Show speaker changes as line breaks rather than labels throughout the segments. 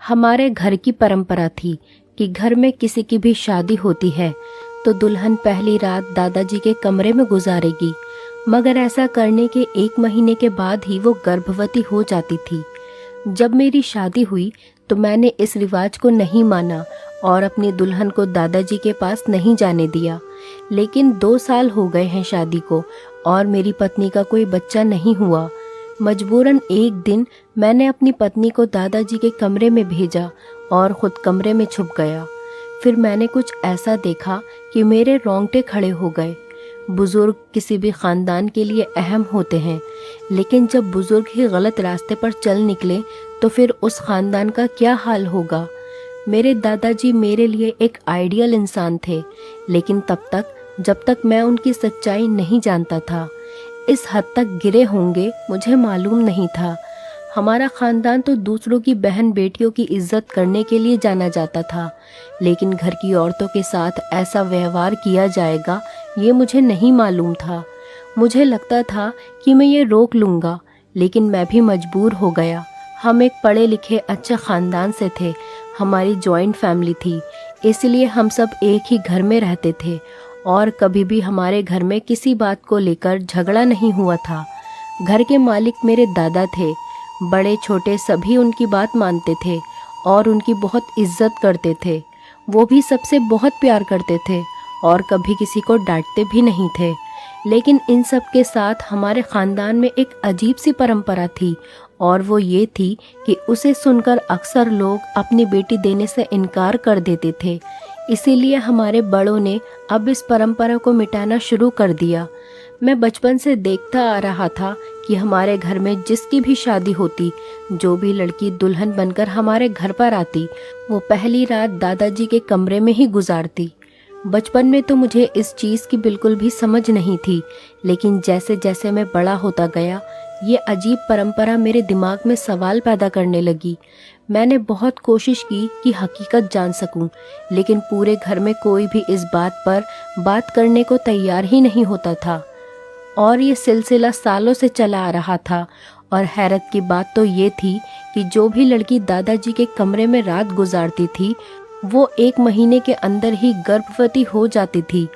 हमारे घर की परंपरा थी कि घर में किसी की भी शादी होती है तो दुल्हन पहली रात दादाजी के कमरे में गुजारेगी, मगर ऐसा करने के 1 महीने के बाद ही वो गर्भवती हो जाती थी। जब मेरी शादी हुई तो मैंने इस रिवाज को नहीं माना और अपनी दुल्हन को दादाजी के पास नहीं जाने दिया। लेकिन 2 साल हो गए हैं शादी को और मेरी पत्नी का कोई बच्चा नहीं हुआ। मजबूरन एक दिन मैंने अपनी पत्नी को दादाजी के कमरे में भेजा और ख़ुद कमरे में छुप गया। फिर मैंने कुछ ऐसा देखा कि मेरे रोंगटे खड़े हो गए। बुज़ुर्ग किसी भी ख़ानदान के लिए अहम होते हैं, लेकिन जब बुज़ुर्ग ही गलत रास्ते पर चल निकले तो फिर उस ख़ानदान का क्या हाल होगा। मेरे दादाजी मेरे लिए एक आइडियल इंसान थे, लेकिन जब तक मैं उनकी सच्चाई नहीं जानता था। इस हद तक गिरे होंगे मुझे मालूम नहीं था। हमारा ख़ानदान तो दूसरों की बहन बेटियों की इज्जत करने के लिए जाना जाता था, लेकिन घर की औरतों के साथ ऐसा व्यवहार किया जाएगा ये मुझे नहीं मालूम था। मुझे लगता था कि मैं ये रोक लूँगा, लेकिन मैं भी मजबूर हो गया। हम एक पढ़े लिखे अच्छे ख़ानदान से थे, हमारी जॉइंट फैमिली थी, इसलिए हम सब एक ही घर में रहते थे और कभी भी हमारे घर में किसी बात को लेकर झगड़ा नहीं हुआ था। घर के मालिक मेरे दादा थे, बड़े छोटे सभी उनकी बात मानते थे और उनकी बहुत इज्जत करते थे। वो भी सबसे बहुत प्यार करते थे और कभी किसी को डांटते भी नहीं थे। लेकिन इन सब के साथ हमारे ख़ानदान में एक अजीब सी परंपरा थी और वो ये थी कि उसे सुनकर अक्सर लोग अपनी बेटी देने से इनकार कर देते थे। इसीलिए हमारे बड़ों ने अब इस परंपरा को मिटाना शुरू कर दिया। मैं बचपन से देखता आ रहा था कि हमारे घर में जिसकी भी शादी होती, जो भी लड़की दुल्हन बनकर हमारे घर पर आती, वो पहली रात दादाजी के कमरे में ही गुजारती। बचपन में तो मुझे इस चीज़ की बिल्कुल भी समझ नहीं थी, लेकिन जैसे जैसे मैं बड़ा होता गया ये अजीब परंपरा मेरे दिमाग में सवाल पैदा करने लगी। मैंने बहुत कोशिश की कि हकीकत जान सकूं, लेकिन पूरे घर में कोई भी इस बात पर बात करने को तैयार ही नहीं होता था और ये सिलसिला सालों से चला आ रहा था। और हैरत की बात तो ये थी कि जो भी लड़की दादाजी के कमरे में रात गुजारती थी वो 1 महीने के अंदर ही गर्भवती हो जाती थी।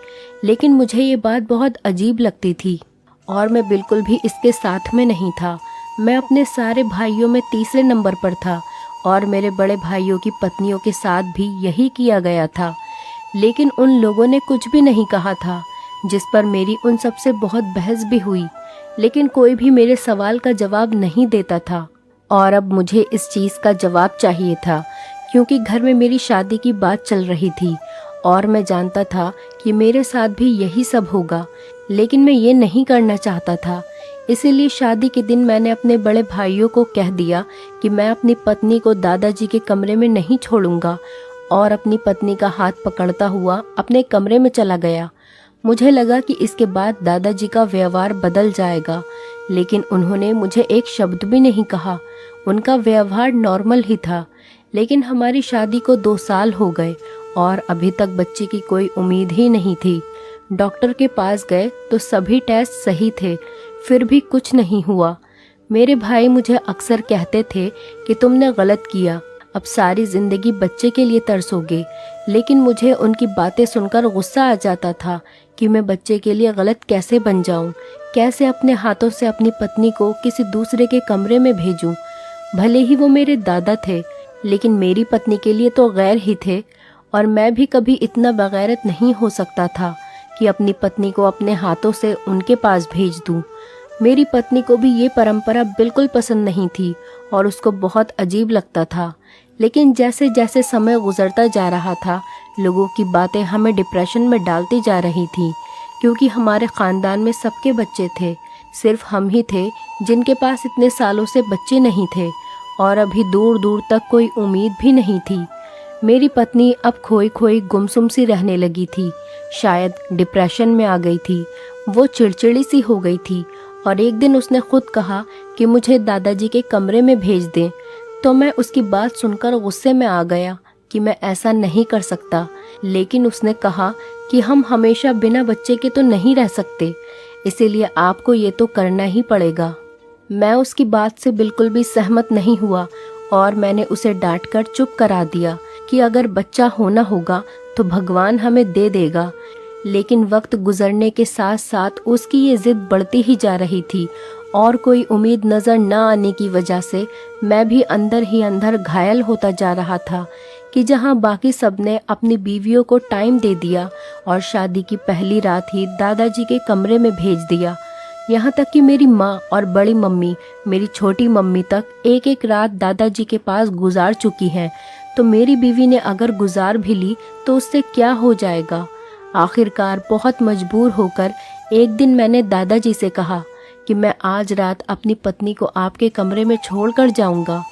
लेकिन मुझे ये बात बहुत अजीब लगती थी और मैं बिल्कुल भी इसके साथ में नहीं था। मैं अपने सारे भाइयों में तीसरे नंबर पर था और मेरे बड़े भाइयों की पत्नियों के साथ भी यही किया गया था। लेकिन उन लोगों ने कुछ भी नहीं कहा था, जिस पर मेरी उन सबसे बहुत बहस भी हुई, लेकिन कोई भी मेरे सवाल का जवाब नहीं देता था। और अब मुझे इस चीज़ का जवाब चाहिए था, क्योंकि घर में मेरी शादी की बात चल रही थी और मैं जानता था कि मेरे साथ भी यही सब होगा, लेकिन मैं ये नहीं करना चाहता था। इसीलिए शादी के दिन मैंने अपने बड़े भाइयों को कह दिया कि मैं अपनी पत्नी को दादाजी के कमरे में नहीं छोड़ूंगा और अपनी पत्नी का हाथ पकड़ता हुआ अपने कमरे में चला गया। मुझे लगा कि इसके बाद दादाजी का व्यवहार बदल जाएगा, लेकिन उन्होंने मुझे एक शब्द भी नहीं कहा। उनका व्यवहार नॉर्मल ही था। लेकिन हमारी शादी को 2 साल हो गए और अभी तक बच्चे की कोई उम्मीद ही नहीं थी। डॉक्टर के पास गए तो सभी टेस्ट सही थे, फिर भी कुछ नहीं हुआ। मेरे भाई मुझे अक्सर कहते थे कि तुमने गलत किया, अब सारी ज़िंदगी बच्चे के लिए तरसोगे। लेकिन मुझे उनकी बातें सुनकर गुस्सा आ जाता था कि मैं बच्चे के लिए गलत कैसे बन जाऊं, कैसे अपने हाथों से अपनी पत्नी को किसी दूसरे के कमरे में भेजूं। भले ही वो मेरे दादा थे, लेकिन मेरी पत्नी के लिए तो गैर ही थे और मैं भी कभी इतना बगैरत नहीं हो सकता था कि अपनी पत्नी को अपने हाथों से उनके पास भेज दूं। मेरी पत्नी को भी ये परंपरा बिल्कुल पसंद नहीं थी और उसको बहुत अजीब लगता था। लेकिन जैसे जैसे समय गुजरता जा रहा था, लोगों की बातें हमें डिप्रेशन में डालती जा रही थी, क्योंकि हमारे ख़ानदान में सबके बच्चे थे, सिर्फ हम ही थे जिनके पास इतने सालों से बच्चे नहीं थे और अभी दूर दूर तक कोई उम्मीद भी नहीं थी। मेरी पत्नी अब खोई खोई गुमसुम सी रहने लगी थी, शायद डिप्रेशन में आ गई थी। वो चिड़चिड़ी सी हो गई थी और एक दिन उसने खुद कहा कि मुझे दादाजी के कमरे में भेज दें। तो मैं उसकी बात सुनकर गुस्से में आ गया कि मैं ऐसा नहीं कर सकता। लेकिन उसने कहा कि हम हमेशा बिना बच्चे के तो नहीं रह सकते, इसीलिए आपको ये तो करना ही पड़ेगा। मैं उसकी बात से बिल्कुल भी सहमत नहीं हुआ और मैंने उसे डांटकर चुप करा दिया कि अगर बच्चा होना होगा तो भगवान हमें दे देगा। लेकिन वक्त गुजरने के साथ साथ उसकी ये जिद बढ़ती ही जा रही थी और कोई उम्मीद नज़र न आने की वजह से मैं भी अंदर ही अंदर घायल होता जा रहा था कि जहां बाकी सबने अपनी बीवियों को टाइम दे दिया और शादी की पहली रात ही दादाजी के कमरे में भेज दिया। यहाँ तक कि मेरी माँ और बड़ी मम्मी, मेरी छोटी मम्मी तक एक एक रात दादाजी के पास गुजार चुकी हैं, तो मेरी बीवी ने अगर गुजार भी ली तो उससे क्या हो जाएगा। आखिरकार बहुत मजबूर होकर एक दिन मैंने दादाजी से कहा कि मैं आज रात अपनी पत्नी को आपके कमरे में छोड़ कर जाऊँगा।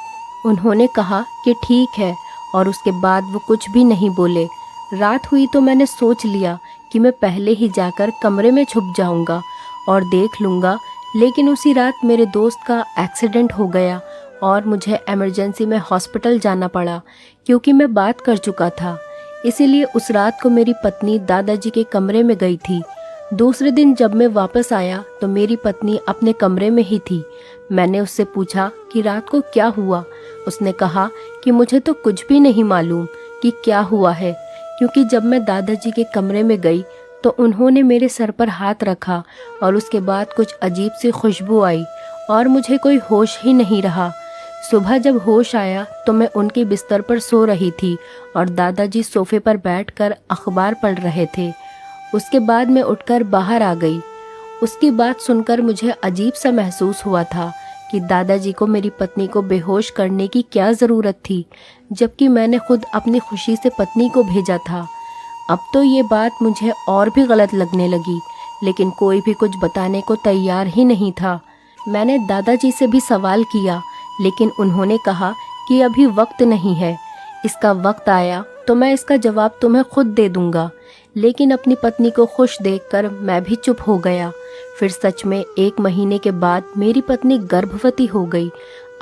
उन्होंने कहा कि ठीक है और उसके बाद वो कुछ भी नहीं बोले। रात हुई तो मैंने सोच लिया कि मैं पहले ही जाकर कमरे में छुप जाऊँगा और देख लूँगा, लेकिन उसी रात मेरे दोस्त का एक्सीडेंट हो गया और मुझे इमरजेंसी में हॉस्पिटल जाना पड़ा क्योंकि मैं बात कर चुका था। इसीलिए उस रात को मेरी पत्नी दादाजी के कमरे में गई थी। दूसरे दिन जब मैं वापस आया तो मेरी पत्नी अपने कमरे में ही थी। मैंने उससे पूछा कि रात को क्या हुआ। उसने कहा कि मुझे तो कुछ भी नहीं मालूम कि क्या हुआ है, क्योंकि जब मैं दादाजी के कमरे में गई तो उन्होंने मेरे सर पर हाथ रखा और उसके बाद कुछ अजीब सी खुशबू आई और मुझे कोई होश ही नहीं रहा। सुबह जब होश आया तो मैं उनके बिस्तर पर सो रही थी और दादाजी सोफे पर बैठकर अखबार पढ़ रहे थे। उसके बाद मैं उठकर बाहर आ गई। उसकी बात सुनकर मुझे अजीब सा महसूस हुआ था कि दादाजी को मेरी पत्नी को बेहोश करने की क्या ज़रूरत थी, जबकि मैंने खुद अपनी खुशी से पत्नी को भेजा था। अब तो ये बात मुझे और भी गलत लगने लगी, लेकिन कोई भी कुछ बताने को तैयार ही नहीं था। मैंने दादाजी से भी सवाल किया, लेकिन उन्होंने कहा कि अभी वक्त नहीं है, इसका वक्त आया तो मैं इसका जवाब तुम्हें खुद दे दूंगा। लेकिन अपनी पत्नी को खुश देखकर मैं भी चुप हो गया। फिर सच में 1 महीने के बाद मेरी पत्नी गर्भवती हो गई।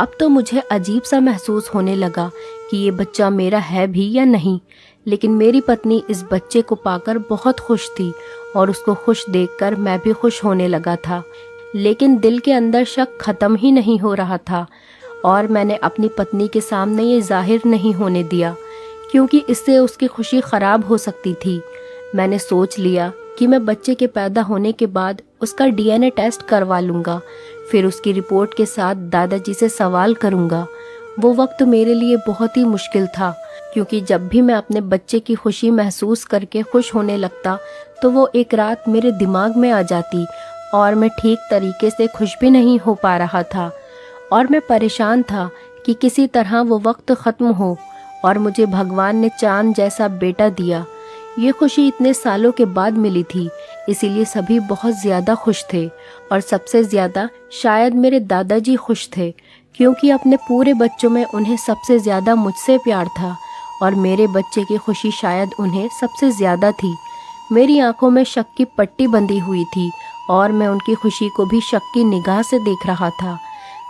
अब तो मुझे अजीब सा महसूस होने लगा कि ये बच्चा मेरा है भी या नहीं, लेकिन मेरी पत्नी इस बच्चे को पाकर बहुत खुश थी और उसको खुश देखकर मैं भी खुश होने लगा था। लेकिन दिल के अंदर शक खत्म ही नहीं हो रहा था और मैंने अपनी पत्नी के सामने ये जाहिर नहीं होने दिया, क्योंकि इससे उसकी खुशी ख़राब हो सकती थी। मैंने सोच लिया कि मैं बच्चे के पैदा होने के बाद उसका डीएनए टेस्ट करवा लूँगा, फिर उसकी रिपोर्ट के साथ दादाजी से सवाल करूँगा। वो वक्त मेरे लिए बहुत ही मुश्किल था, क्योंकि जब भी मैं अपने बच्चे की खुशी महसूस करके खुश होने लगता तो वो एक रात मेरे दिमाग में आ जाती और मैं ठीक तरीके से खुश भी नहीं हो पा रहा था और मैं परेशान था कि किसी तरह वो वक्त ख़त्म हो और मुझे भगवान ने चांद जैसा बेटा दिया। ये खुशी इतने सालों के बाद मिली थी, इसीलिए सभी बहुत ज़्यादा खुश थे और सबसे ज़्यादा शायद मेरे दादाजी खुश थे, क्योंकि अपने पूरे बच्चों में उन्हें सबसे ज़्यादा मुझसे प्यार था और मेरे बच्चे की खुशी शायद उन्हें सबसे ज़्यादा थी। मेरी आंखों में शक की पट्टी बंधी हुई थी और मैं उनकी खुशी को भी शक की निगाह से देख रहा था।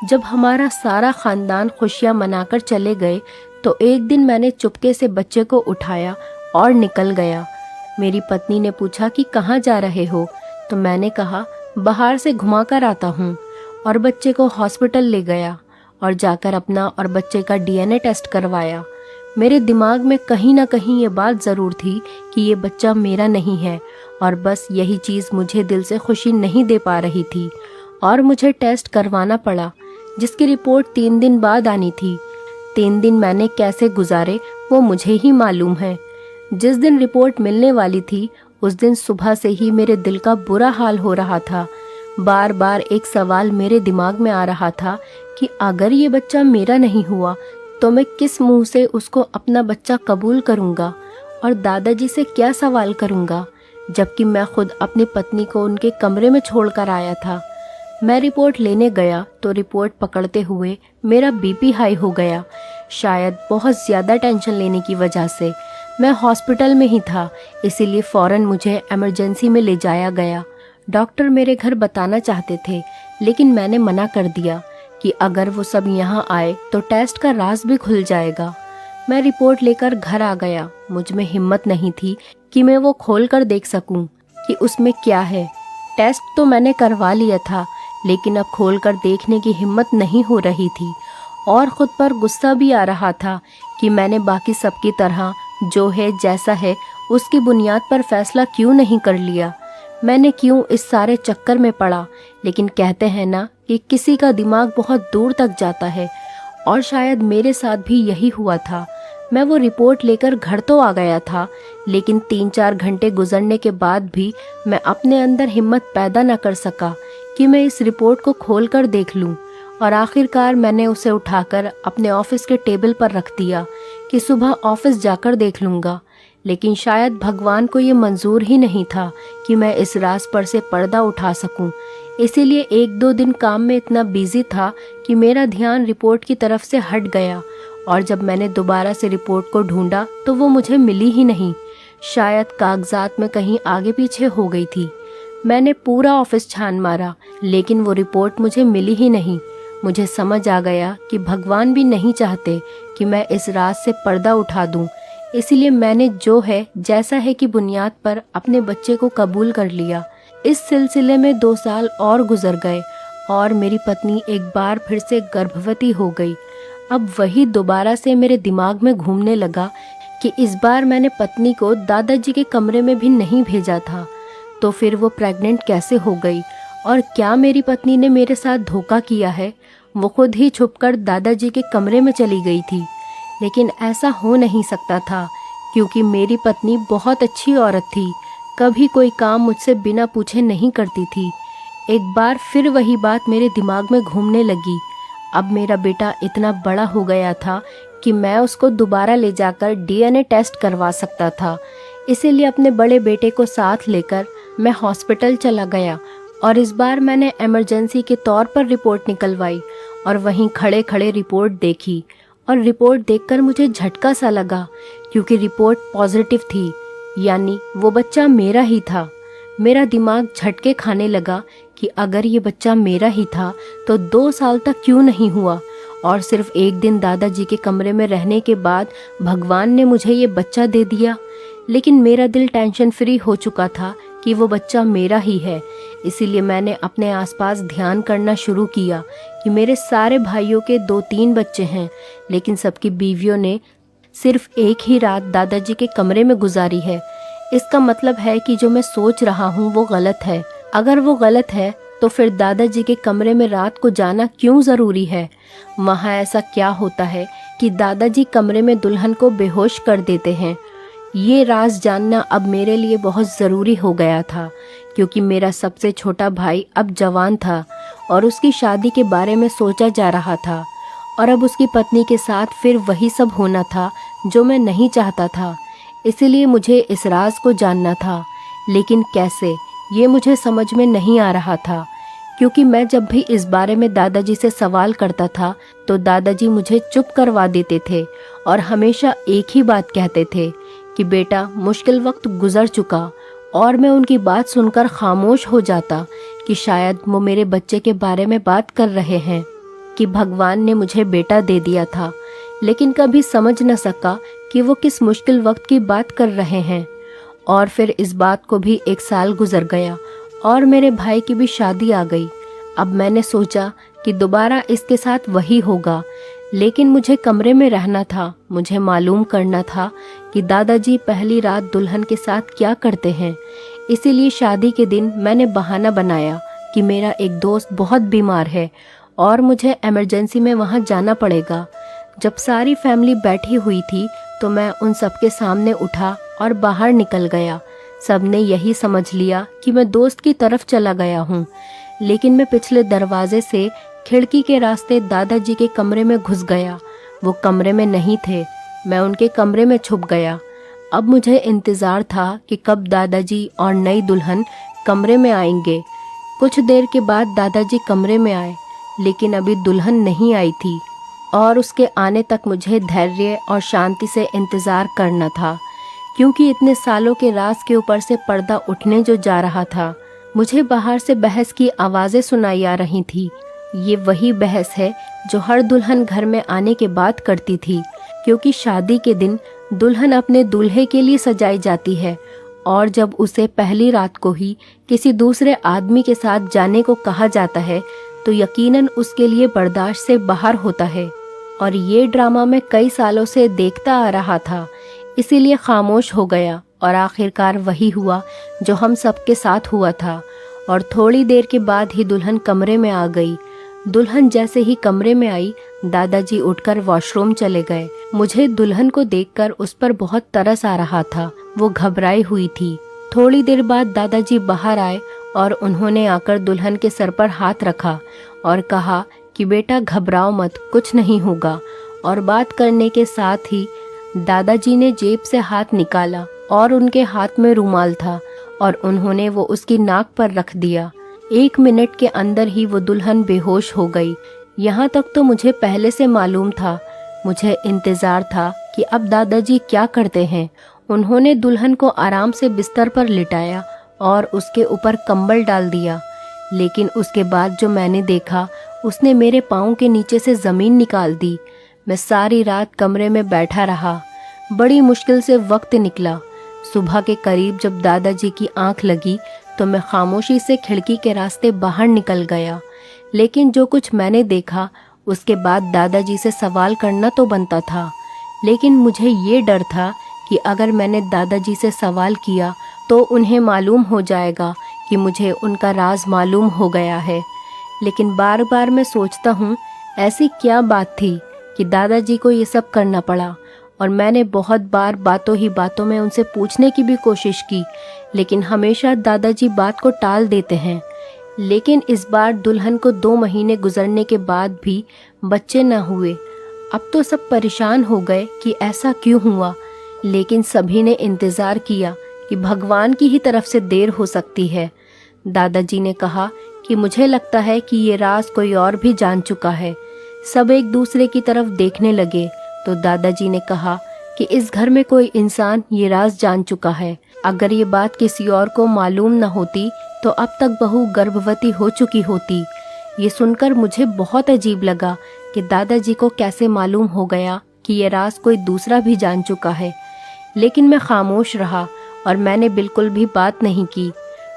जब हमारा सारा ख़ानदान खुशियाँ मनाकर चले गए तो एक दिन मैंने चुपके से बच्चे को उठाया और निकल गया। मेरी पत्नी ने पूछा कि कहाँ जा रहे हो, तो मैंने कहा बाहर से घुमा कर आता हूँ, और बच्चे को हॉस्पिटल ले गया और जाकर अपना और बच्चे का डीएनए टेस्ट करवाया। मेरे दिमाग में कहीं ना कहीं ये बात ज़रूर थी कि ये बच्चा मेरा नहीं है, और बस यही चीज़ मुझे दिल से खुशी नहीं दे पा रही थी और मुझे टेस्ट करवाना पड़ा, जिसकी रिपोर्ट 3 दिन बाद आनी थी। 3 दिन मैंने कैसे गुजारे वो मुझे ही मालूम है। जिस दिन रिपोर्ट मिलने वाली थी उस दिन सुबह से ही मेरे दिल का बुरा हाल हो रहा था। बार बार एक सवाल मेरे दिमाग में आ रहा था कि अगर ये बच्चा मेरा नहीं हुआ तो मैं किस मुंह से उसको अपना बच्चा कबूल करूंगा और दादाजी से क्या सवाल करूंगा, जबकि मैं खुद अपनी पत्नी को उनके कमरे में छोड़कर आया था। मैं रिपोर्ट लेने गया तो रिपोर्ट पकड़ते हुए मेरा बीपी हाई हो गया, शायद बहुत ज़्यादा टेंशन लेने की वजह से। मैं हॉस्पिटल में ही था, इसीलिए फ़ौरन मुझे इमरजेंसी में ले जाया गया। डॉक्टर मेरे घर बताना चाहते थे, लेकिन मैंने मना कर दिया कि अगर वो सब यहाँ आए तो टेस्ट का राज भी खुल जाएगा। मैं रिपोर्ट लेकर घर आ गया। मुझ में हिम्मत नहीं थी कि मैं वो खोल कर देख सकूं कि उसमें क्या है। टेस्ट तो मैंने करवा लिया था, लेकिन अब खोल कर देखने की हिम्मत नहीं हो रही थी और ख़ुद पर गुस्सा भी आ रहा था कि मैंने बाकी सबकी तरह जो है जैसा है उसकी बुनियाद पर फैसला क्यों नहीं कर लिया। मैंने क्यों इस सारे चक्कर में पड़ा। लेकिन कहते हैं ना कि किसी का दिमाग बहुत दूर तक जाता है, और शायद मेरे साथ भी यही हुआ था। मैं वो रिपोर्ट लेकर घर तो आ गया था, लेकिन 3-4 घंटे गुजरने के बाद भी मैं अपने अंदर हिम्मत पैदा न कर सका कि मैं इस रिपोर्ट को खोलकर देख लूं। और आखिरकार मैंने उसे उठाकर अपने ऑफिस के टेबल पर रख दिया कि सुबह ऑफिस जाकर देख लूँगा। लेकिन शायद भगवान को ये मंजूर ही नहीं था कि मैं इस राज पर से पर्दा उठा सकूं। इसीलिए 1-2 दिन काम में इतना बिजी था कि मेरा ध्यान रिपोर्ट की तरफ से हट गया। और जब मैंने दोबारा से रिपोर्ट को ढूंढा तो वो मुझे मिली ही नहीं। शायद कागजात में कहीं आगे पीछे हो गई थी। मैंने पूरा ऑफिस छान मारा, लेकिन वो रिपोर्ट मुझे मिली ही नहीं। मुझे समझ आ गया कि भगवान भी नहीं चाहते कि मैं इस राज से पर्दा उठा दूं। इसीलिए मैंने जो है जैसा है की बुनियाद पर अपने बच्चे को कबूल कर लिया। इस सिलसिले में 2 साल और गुजर गए और मेरी पत्नी एक बार फिर से गर्भवती हो गई। अब वही दोबारा से मेरे दिमाग में घूमने लगा कि इस बार मैंने पत्नी को दादाजी के कमरे में भी नहीं भेजा था, तो फिर वो प्रेग्नेंट कैसे हो गई। और क्या मेरी पत्नी ने मेरे साथ धोखा किया है। वो खुद ही छुपकर दादाजी के कमरे में चली गई थी। लेकिन ऐसा हो नहीं सकता था, क्योंकि मेरी पत्नी बहुत अच्छी औरत थी, कभी कोई काम मुझसे बिना पूछे नहीं करती थी। एक बार फिर वही बात मेरे दिमाग में घूमने लगी। अब मेरा बेटा इतना बड़ा हो गया था कि मैं उसको दोबारा ले जाकर डीएनए टेस्ट करवा सकता था। इसीलिए अपने बड़े बेटे को साथ लेकर मैं हॉस्पिटल चला गया और इस बार मैंने इमरजेंसी के तौर पर रिपोर्ट निकलवाई और वहीं खड़े खड़े रिपोर्ट देखी। और रिपोर्ट देखकर मुझे झटका सा लगा, क्योंकि रिपोर्ट पॉजिटिव थी, यानी वो बच्चा मेरा ही था। मेरा दिमाग झटके खाने लगा कि अगर ये बच्चा मेरा ही था तो 2 साल तक क्यों नहीं हुआ, और सिर्फ एक दिन दादाजी के कमरे में रहने के बाद भगवान ने मुझे ये बच्चा दे दिया। लेकिन मेरा दिल टेंशन फ्री हो चुका था कि वो बच्चा मेरा ही है। इसीलिए मैंने अपने आसपास ध्यान करना शुरू किया कि मेरे सारे भाइयों के 2-3 बच्चे हैं, लेकिन सबकी बीवियों ने सिर्फ एक ही रात दादाजी के कमरे में गुजारी है। इसका मतलब है कि जो मैं सोच रहा हूँ वो गलत है। अगर वो गलत है तो फिर दादाजी के कमरे में रात को जाना क्यों ज़रूरी है। वहाँ ऐसा क्या होता है कि दादाजी कमरे में दुल्हन को बेहोश कर देते हैं। ये राज जानना अब मेरे लिए बहुत ज़रूरी हो गया था, क्योंकि मेरा सबसे छोटा भाई अब जवान था और उसकी शादी के बारे में सोचा जा रहा था, और अब उसकी पत्नी के साथ फिर वही सब होना था जो मैं नहीं चाहता था। इसीलिए मुझे इस राज को जानना था, लेकिन कैसे, ये मुझे समझ में नहीं आ रहा था। क्योंकि मैं जब भी इस बारे में दादाजी से सवाल करता था तो दादाजी मुझे चुप करवा देते थे और हमेशा एक ही बात कहते थे कि बेटा मुश्किल वक्त गुजर चुका। और मैं उनकी बात सुनकर खामोश हो जाता कि शायद वो मेरे बच्चे के बारे में बात कर रहे हैं, कि भगवान ने मुझे बेटा दे दिया था, लेकिन कभी समझ न सका कि वो किस मुश्किल वक्त की बात कर रहे हैं। और फिर इस बात को भी 1 साल गुजर गया और मेरे भाई की भी शादी आ गई। अब मैंने सोचा कि दोबारा इसके साथ वही होगा, लेकिन मुझे कमरे में रहना था। मुझे मालूम करना था कि दादाजी पहली रात दुल्हन के साथ क्या करते हैं। इसीलिए शादी के दिन मैंने बहाना बनाया कि मेरा एक दोस्त बहुत बीमार है और मुझे इमरजेंसी में वहाँ जाना पड़ेगा। जब सारी फैमिली बैठी हुई थी तो मैं उन सबके सामने उठा और बाहर निकल गया। सबने यही समझ लिया कि मैं दोस्त की तरफ चला गया हूँ, लेकिन मैं पिछले दरवाजे से खिड़की के रास्ते दादाजी के कमरे में घुस गया। वो कमरे में नहीं थे, मैं उनके कमरे में छुप गया। अब मुझे इंतज़ार था कि कब दादाजी और नई दुल्हन कमरे में आएंगे। कुछ देर के बाद दादाजी कमरे में आए, लेकिन अभी दुल्हन नहीं आई थी और उसके आने तक मुझे धैर्य और शांति से इंतज़ार करना था, क्योंकि इतने सालों के राज के ऊपर से पर्दा उठने जो जा रहा था। मुझे बाहर से बहस की आवाज़ें सुनाई आ रही थी। ये वही बहस है जो हर दुल्हन घर में आने के बाद करती थी, क्योंकि शादी के दिन दुल्हन अपने दूल्हे के लिए सजाई जाती है, और जब उसे पहली रात को ही किसी दूसरे आदमी के साथ जाने को कहा जाता है तो यकीनन उसके लिए बर्दाश्त से बाहर होता है। और ये ड्रामा मैं कई सालों से देखता आ रहा था, इसीलिए खामोश हो गया। और आखिरकार वही हुआ जो हम सबके साथ हुआ था। और थोड़ी देर के बाद ही दुल्हन कमरे में आ गई। दुल्हन जैसे ही कमरे में आई, दादाजी उठकर वॉशरूम चले गए। मुझे दुल्हन को देखकर उस पर बहुत तरस आ रहा था। वो घबराई हुई थी। थोड़ी देर बाद दादाजी बाहर आए और उन्होंने आकर दुल्हन के सर पर हाथ रखा और कहा कि बेटा घबराओ मत, कुछ नहीं होगा। और बात करने के साथ ही दादाजी ने जेब से हाथ निकाला और उनके हाथ में रुमाल था और उन्होंने वो उसकी नाक पर रख दिया। 1 मिनट के अंदर ही वो दुल्हन बेहोश हो गई। यहाँ तक तो मुझे पहले से मालूम था। मुझे इंतजार था कि अब दादाजी क्या करते हैं। उन्होंने दुल्हन को आराम से बिस्तर पर लिटाया और उसके ऊपर कंबल डाल दिया। लेकिन उसके बाद जो मैंने देखा, उसने मेरे पाँव के नीचे से ज़मीन निकाल दी। मैं सारी रात कमरे में बैठा रहा। बड़ी मुश्किल से वक्त निकला। सुबह के करीब जब दादाजी की आंख लगी तो मैं खामोशी से खिड़की के रास्ते बाहर निकल गया। लेकिन जो कुछ मैंने देखा, उसके बाद दादाजी से सवाल करना तो बनता था। लेकिन मुझे ये डर था कि अगर मैंने दादाजी से सवाल किया तो उन्हें मालूम हो जाएगा कि मुझे उनका राज मालूम हो गया है। लेकिन बार बार मैं सोचता हूँ, ऐसी क्या बात थी कि दादाजी को ये सब करना पड़ा। और मैंने बहुत बार बातों ही बातों में उनसे पूछने की भी कोशिश की, लेकिन हमेशा दादाजी बात को टाल देते हैं। लेकिन इस बार दुल्हन को 2 महीने गुजरने के बाद भी बच्चे न हुए। अब तो सब परेशान हो गए कि ऐसा क्यों हुआ। लेकिन सभी ने इंतज़ार किया कि भगवान की ही तरफ से देर हो सकती है। दादाजी ने कहा कि मुझे लगता है कि ये राज कोई और भी जान चुका है। सब एक दूसरे की तरफ देखने लगे तो दादाजी ने कहा कि इस घर में कोई इंसान ये राज जान चुका है। अगर ये बात किसी और को मालूम न होती तो अब तक बहू गर्भवती हो चुकी होती। ये सुनकर मुझे बहुत अजीब लगा कि दादाजी को कैसे मालूम हो गया कि ये राज कोई दूसरा भी जान चुका है। लेकिन मैं खामोश रहा और मैंने बिल्कुल भी बात नहीं की।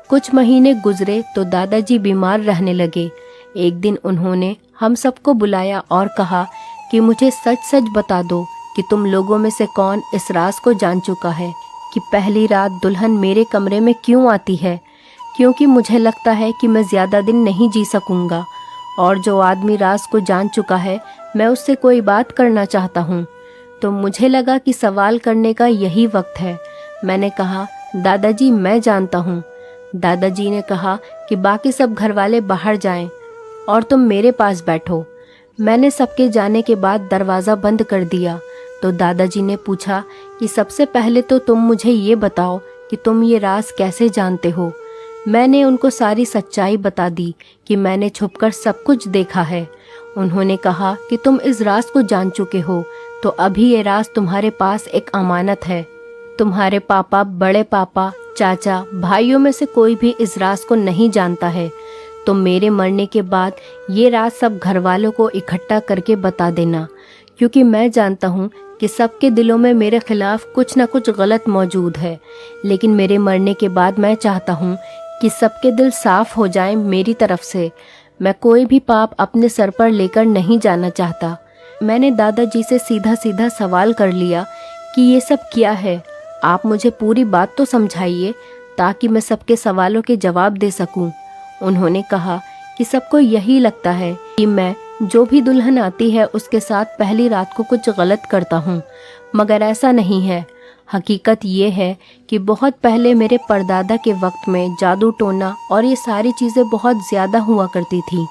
कुछ महीने गुजरे तो दादाजी बीमार रहने लगे। एक दिन उन्होंने हम सबको बुलाया और कहा कि मुझे सच सच बता दो कि तुम लोगों में से कौन इस राज को जान चुका है कि पहली रात दुल्हन मेरे कमरे में क्यों आती है। क्योंकि मुझे लगता है कि मैं ज़्यादा दिन नहीं जी सकूंगा। और जो आदमी राज को जान चुका है, मैं उससे कोई बात करना चाहता हूँ। तो मुझे लगा कि सवाल करने का यही वक्त है। मैंने कहा, दादाजी मैं जानता हूँ। दादाजी ने कहा कि बाकी सब घरवाले बाहर जाएं और तुम मेरे पास बैठो। मैंने सबके जाने के बाद दरवाज़ा बंद कर दिया तो दादाजी ने पूछा कि सबसे पहले तो तुम मुझे ये बताओ कि तुम ये राज कैसे जानते हो। मैंने उनको सारी सच्चाई बता दी कि मैंने छुपकर सब कुछ देखा है। उन्होंने कहा कि तुम इस राज को जान चुके हो तो अभी ये राज तुम्हारे पास एक अमानत है। तुम्हारे पापा, बड़े पापा, चाचा, भाइयों में से कोई भी इस राज को नहीं जानता है। तो मेरे मरने के बाद ये राज सब घर वालों को इकट्ठा करके बता देना, क्योंकि मैं जानता हूँ कि सबके दिलों में मेरे खिलाफ कुछ न कुछ गलत मौजूद है। लेकिन मेरे मरने के बाद मैं चाहता हूँ कि सबके दिल साफ हो जाएं मेरी तरफ से। मैं कोई भी पाप अपने सर पर लेकर नहीं जाना चाहता। मैंने दादाजी से सीधा सीधा सवाल कर लिया कि ये सब क्या है, आप मुझे पूरी बात तो समझाइए ताकि मैं सबके सवालों के जवाब दे सकूं। उन्होंने कहा कि सबको यही लगता है कि मैं जो भी दुल्हन आती है उसके साथ पहली रात को कुछ गलत करता हूँ, मगर ऐसा नहीं है। हकीकत ये है कि बहुत पहले मेरे परदादा के वक्त में जादू टोना और ये सारी चीज़ें बहुत ज़्यादा हुआ करती थी।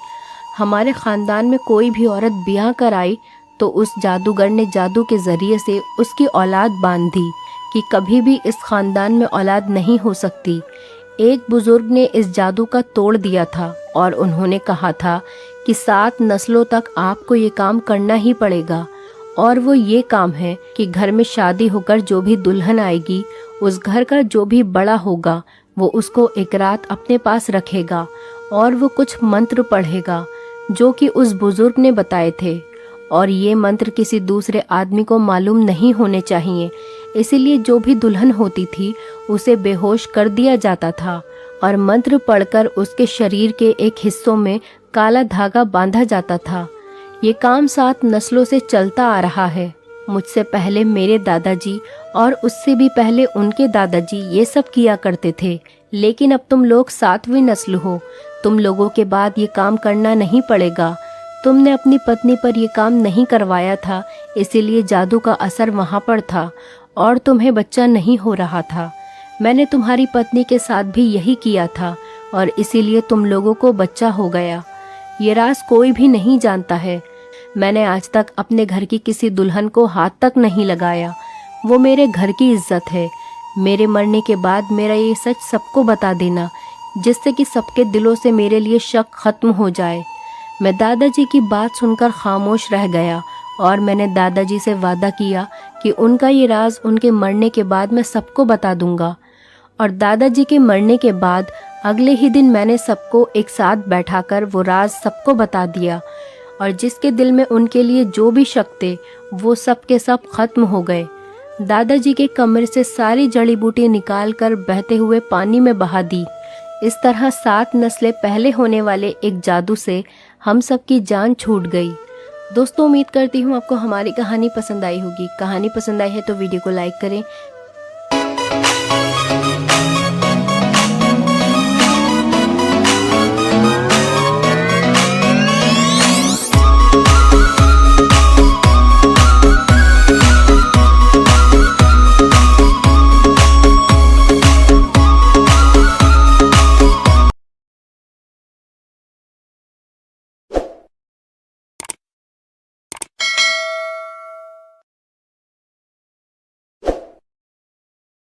हमारे ख़ानदान में कोई भी औरत ब्याह कराई तो उस जादूगर ने जादू के ज़रिए से उसकी औलाद बांध दी कि कभी भी इस ख़ानदान में औलाद नहीं हो सकती। एक बुज़ुर्ग ने इस जादू का तोड़ दिया था और उन्होंने कहा था कि 7 नस्लों तक आपको ये काम करना ही पड़ेगा। और वो ये काम है कि घर में शादी होकर जो भी दुल्हन आएगी, उस घर का जो भी बड़ा होगा, वो उसको एक रात अपने पास रखेगा और वो कुछ मंत्र पढ़ेगा जो कि उस बुजुर्ग ने बताए थे। और ये मंत्र किसी दूसरे आदमी को मालूम नहीं होने चाहिए। इसीलिए जो भी दुल्हन होती थी उसे बेहोश कर दिया जाता था और मंत्र पढ़कर उसके शरीर के एक हिस्सों में काला धागा बांधा जाता था। ये काम 7 नस्लों से चलता आ रहा है। मुझसे पहले मेरे दादाजी और उससे भी पहले उनके दादाजी ये सब किया करते थे, लेकिन अब तुम लोग 7वीं नस्ल हो। तुम लोगों के बाद ये काम करना नहीं पड़ेगा। तुमने अपनी पत्नी पर ये काम नहीं करवाया था, इसीलिए जादू का असर वहाँ पर था और तुम्हें बच्चा नहीं हो रहा था। मैंने तुम्हारी पत्नी के साथ भी यही किया था और इसीलिए तुम लोगों को बच्चा हो गया। ये राज कोई भी नहीं जानता है। मैंने आज तक अपने घर की किसी दुल्हन को हाथ तक नहीं लगाया। वो मेरे घर की इज्जत है। मेरे मरने के बाद मेरा ये सच सबको बता देना, जिससे कि सबके दिलों से मेरे लिए शक खत्म हो जाए। मैं दादाजी की बात सुनकर खामोश रह गया और मैंने दादाजी से वादा किया कि उनका ये राज उनके मरने के बाद मैं सबको बता दूंगा। और दादाजी के मरने के बाद अगले ही दिन मैंने सबको एक साथ बैठाकर वो राज सबको बता दिया और जिसके दिल में उनके लिए जो भी शक थे वो सब के सब खत्म हो गए। दादाजी के कमरे से सारी जड़ी बूटी निकाल कर बहते हुए पानी में बहा दी। इस तरह 7 नस्लें पहले होने वाले एक जादू से हम सब की जान छूट गई। दोस्तों, उम्मीद करती हूँ आपको हमारी कहानी पसंद आई होगी। कहानी पसंद आई है तो वीडियो को लाइक करें,